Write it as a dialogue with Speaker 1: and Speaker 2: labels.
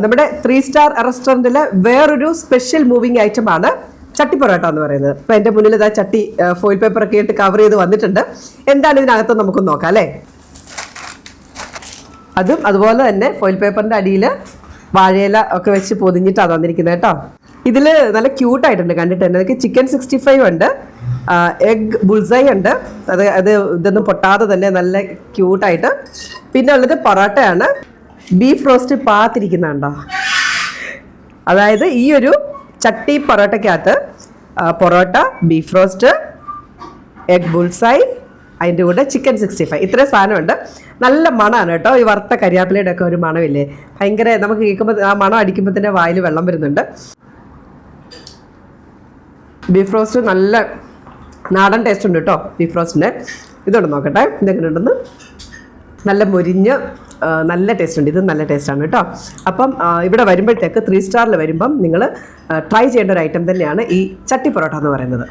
Speaker 1: നമ്മുടെ 3 സ്റ്റാർ റെസ്റ്റോറൻറ്റിലെ വേറൊരു special moving ഐറ്റമാണ് ചട്ടി പൊറോട്ട എന്ന് പറയുന്നത്. അപ്പോൾ എൻ്റെ മുന്നിൽ ഇതാ ചട്ടി ഫോയിൽ പേപ്പറൊക്കെ ഇട്ട് കവർ ചെയ്ത് വന്നിട്ടുണ്ട്. എന്താണ് ഇതിനകത്ത് നമുക്ക് നോക്കാം അല്ലേ. അതുപോലെ തന്നെ ഫോയിൽ പേപ്പറിൻ്റെ അടിയിൽ വാഴയില ഒക്കെ വെച്ച് പൊതിഞ്ഞിട്ടാണ് തന്നിരിക്കുന്നത് കേട്ടോ. ഇതിൽ നല്ല ക്യൂട്ടായിട്ടുണ്ട് കണ്ടിട്ട് തന്നെ. അതൊക്കെ ചിക്കൻ 65 ഉണ്ട്, എഗ് ബുൾസൈ ഉണ്ട്, ഇതൊന്നും പൊട്ടാതെ തന്നെ നല്ല ക്യൂട്ടായിട്ട്. പിന്നെ ഉള്ളത് പൊറോട്ടയാണ്, ബീഫ് റോസ്റ്റ് പാത്തിരിക്കുന്നുണ്ടോ. അതായത് ഈ ഒരു ചട്ടി പൊറോട്ടയ്ക്കകത്ത് porotta, beef roast, egg bullseye, അതിൻ്റെ കൂടെ ചിക്കൻ 65 ഇത്രയും സാധനമുണ്ട്. നല്ല മണമാണ് കേട്ടോ. ഈ വറുത്ത കരിയാപ്പിലയുടെ ഒക്കെ ഒരു മണമില്ലേ, ഭയങ്കര നമുക്ക് കേൾക്കുമ്പോൾ ആ മണം അടിക്കുമ്പോൾ തന്നെ വായിൽ വെള്ളം വരുന്നുണ്ട്. ബീഫ് റോസ്റ്റ് നല്ല നാടൻ ടേസ്റ്റ് ഉണ്ട് കേട്ടോ ബീഫ് റോസ്റ്റിൻ്റെ. ഇതോടെ നോക്കട്ടെ ഇതെങ്ങനെ ഉണ്ടെന്ന്. നല്ല മൊരിഞ്ഞ് നല്ല ടേസ്റ്റ് ഉണ്ട്. ഇത് നല്ല ടേസ്റ്റാണ് കേട്ടോ. അപ്പം ഇവിടെ വരുമ്പോഴത്തേക്ക് 3 സ്റ്റാറിൽ വരുമ്പം നിങ്ങൾ ട്രൈ ചെയ്യേണ്ട ഒരു ഐറ്റം തന്നെയാണ് ഈ ചട്ടി പൊറോട്ട എന്ന് പറയുന്നത്.